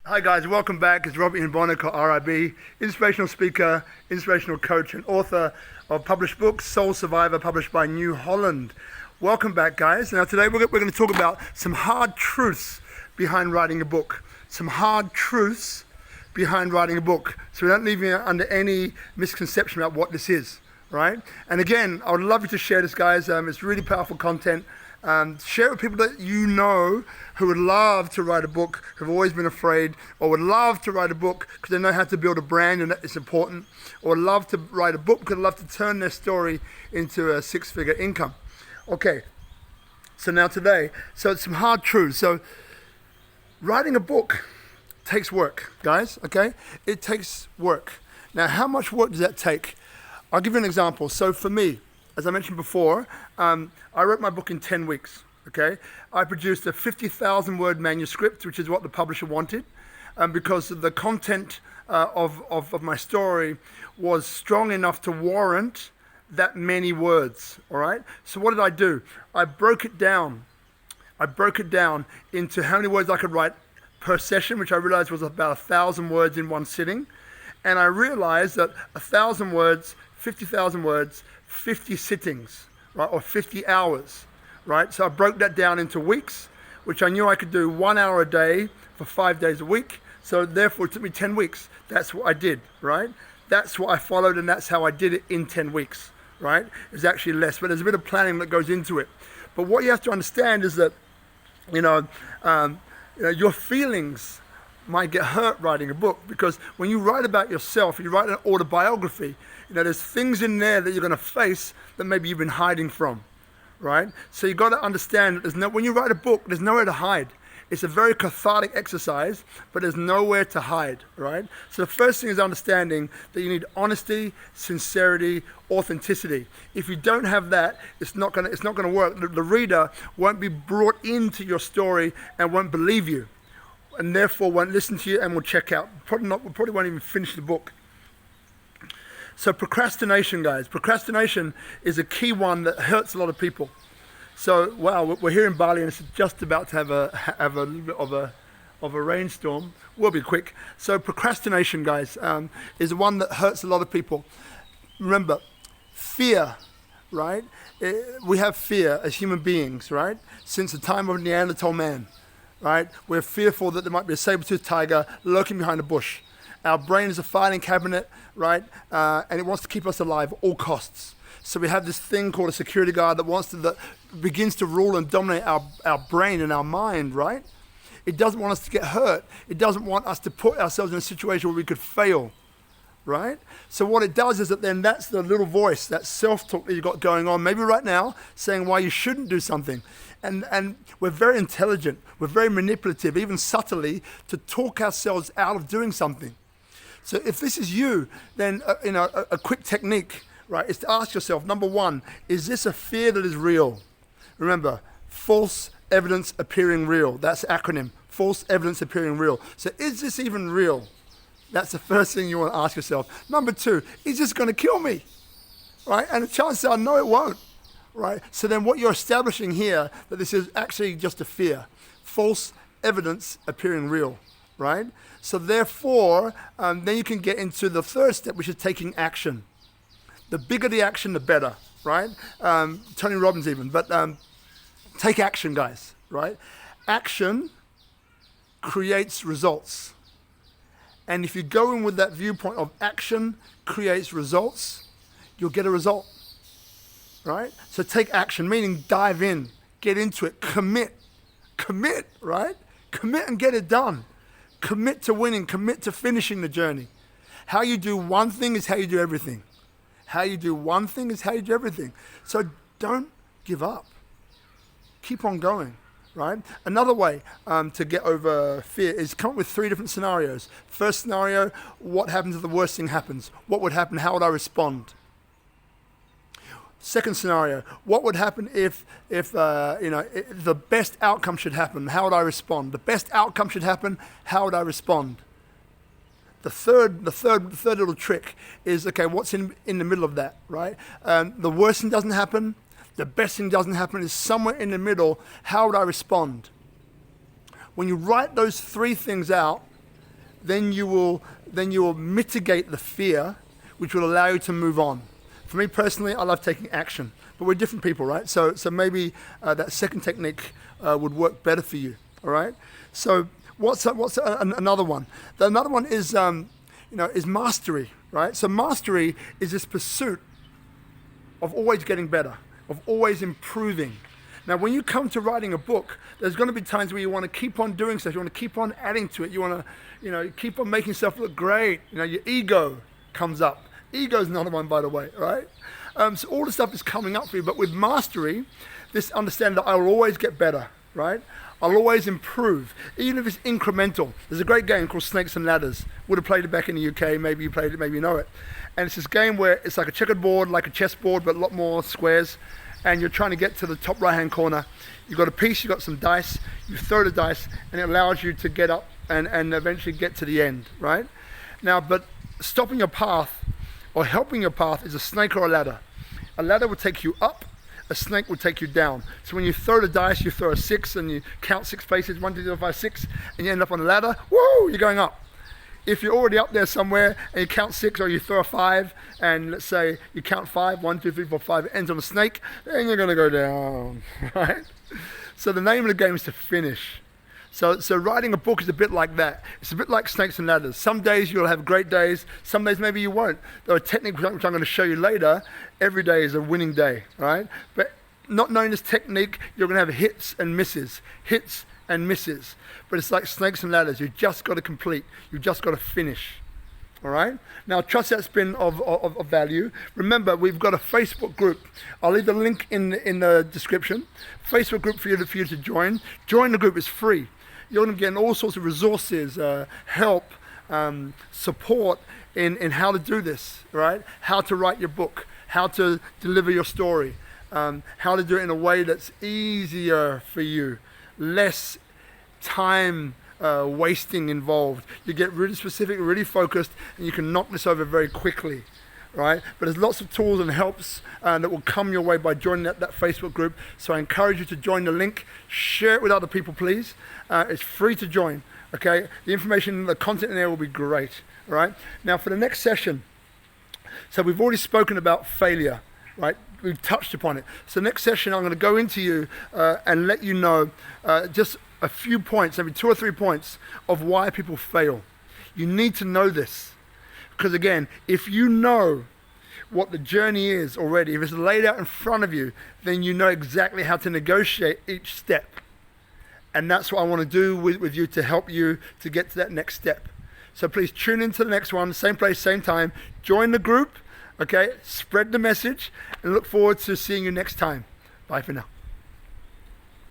Hi guys, welcome back. It's Robert Bonnick, or RIB, inspirational speaker, inspirational coach, and author of published books, Soul Survivor, published by New Holland. Welcome back, guys. Now today we're going to talk about some hard truths behind writing a book. Some hard truths behind writing a book, so we don't leave you under any misconception about what this is, right? And again, I would love you to share this, guys. It's really powerful content. Share it with people that you know who would love to write a book, who've always been afraid, or would love to write a book because they know how to build a brand and that it's important, or love to write a book because they love to turn their story into a six-figure income. Okay, so now today, so it's some hard truths. So writing a book takes work, guys, okay? It takes work. Now, how much work does that take? I'll give you an example. So for me, as I mentioned before, I wrote my book in 10 weeks, okay? I produced a 50,000 word manuscript, which is what the publisher wanted, because the content of my story was strong enough to warrant that many words, all right? So what did I do? I broke it down. I broke it down into how many words I could write per session, which I realized was about 1,000 words in one sitting. And I realized that 1,000 words, 50,000 words, 50 sittings, right, or 50 hours, right? So I broke that down into weeks, which I knew I could do 1 hour a day for 5 days a week. So therefore it took me 10 weeks. That's what I did, right? That's what I followed, and that's how I did it in 10 weeks, right? It's actually less, but there's a bit of planning that goes into it. But what you have to understand is that, your feelings might get hurt writing a book, because when you write about yourself, you write an autobiography, there's things in there that you're going to face that maybe you've been hiding from, right? So you've got to understand that when you write a book, there's nowhere to hide. It's a very cathartic exercise, but there's nowhere to hide, right? So the first thing is understanding that you need honesty, sincerity, authenticity. If you don't have that, it's not going to work. The reader won't be brought into your story and won't believe you, and therefore won't listen to you and will check out. Probably won't even finish the book. So procrastination, guys. Procrastination is a key one that hurts a lot of people. So, wow, we're here in Bali and it's just about to have a little bit of a rainstorm. We'll be quick. So procrastination, guys, is one that hurts a lot of people. Remember, fear, right? We have fear as human beings, right? Since the time of Neanderthal man, right? We're fearful that there might be a saber-toothed tiger lurking behind a bush. Our brain is a filing cabinet, right? And it wants to keep us alive at all costs. So we have this thing called a security guard that begins to rule and dominate our brain and our mind, right? It doesn't want us to get hurt. It doesn't want us to put ourselves in a situation where we could fail, right? So what it does is that then that's the little voice, that self-talk that you've got going on, maybe right now, saying why you shouldn't do something. And we're very intelligent, we're very manipulative, even subtly, to talk ourselves out of doing something. So if this is you, then a quick technique, right, is to ask yourself, number one, is this a fear that is real? Remember, false evidence appearing real. That's the acronym, false evidence appearing real. So is this even real? That's the first thing you want to ask yourself. Number two, is this going to kill me? Right? And the chances are, no, it won't. Right? So then what you're establishing here, that this is actually just a fear. False evidence appearing real. Right? So therefore, then you can get into the third step, which is taking action. The bigger the action, the better, right? Tony Robbins even, but take action, guys, right? Action creates results. And if you go in with that viewpoint of action creates results, you'll get a result, right? So take action, meaning dive in, get into it, commit, right? Commit and get it done. Commit to winning, commit to finishing the journey. How you do one thing is how you do everything. How you do one thing is how you do everything. So don't give up. Keep on going, right? Another way to get over fear is come up with 3 different scenarios. First scenario, what happens if the worst thing happens? What would happen? How would I respond? Second scenario, what would happen if the best outcome should happen? How would I respond? The best outcome should happen. How would I respond? The third little trick is, okay, what's in the middle of that, right? The worst thing doesn't happen. The best thing doesn't happen. Is somewhere in the middle. How would I respond? When you write those 3 things out, then you will mitigate the fear, which will allow you to move on. For me personally, I love taking action, but we're different people, right? So maybe that second technique would work better for you, all right? So what's another one? Another one is is mastery, right? So mastery is this pursuit of always getting better, of always improving. Now, when you come to writing a book, there's going to be times where you want to keep on doing stuff. You want to keep on adding to it. You want to, keep on making stuff look great. Your ego comes up. Ego is another one, by the way, right? So all the stuff is coming up for you. But with mastery, this understand that I will always get better, right? I'll always improve, even if it's incremental. There's a great game called Snakes and Ladders. Would have played it back in the UK. Maybe you played it, maybe you know it. And it's this game where it's like a checkered board, like a chessboard, but a lot more squares. And you're trying to get to the top right-hand corner. You've got a piece, you've got some dice. You throw the dice, and it allows you to get up and eventually get to the end, right? Now, but stopping your path or helping your path is a snake or a ladder. A ladder will take you up. A snake will take you down. So when you throw the dice, you throw a 6 and you count 6 places, 1, 2, 3, 4, 5, 6, and you end up on the ladder. Woo! You're going up. If you're already up there somewhere and you count 6 or you throw a 5 and let's say you count 5, 1, 2, 3, 4, 5, it ends on a snake, then you're going to go down, right? So the name of the game is to finish. So writing a book is a bit like that. It's a bit like snakes and ladders. Some days you'll have great days. Some days maybe you won't. There are techniques which I'm going to show you later. Every day is a winning day, right? But not knowing this technique, you're going to have hits and misses. Hits and misses. But it's like snakes and ladders. You've just got to complete. You've just got to finish. All right? Now, trust that's been of value. Remember, we've got a Facebook group. I'll leave the link in the description. Facebook group for you to join. Join the group. It's free. You're going to get all sorts of resources, help, support in how to do this, right? How to write your book, how to deliver your story, how to do it in a way that's easier for you, less time wasting involved. You get really specific, really focused, and you can knock this over very quickly, right? But there's lots of tools and helps that will come your way by joining that Facebook group. So I encourage you to join the link. Share it with other people, please. It's free to join, okay? The information, the content in there will be great, all right? Now for the next session, so we've already spoken about failure, right? We've touched upon it. So next session, I'm going to go into you and let you know just a few points, maybe 2 or 3 points of why people fail. You need to know this. Because again, if you know what the journey is already, if it's laid out in front of you, then you know exactly how to negotiate each step. And that's what I want to do with you to help you to get to that next step. So please tune into the next one, same place, same time. Join the group, okay? Spread the message, and look forward to seeing you next time. Bye for now.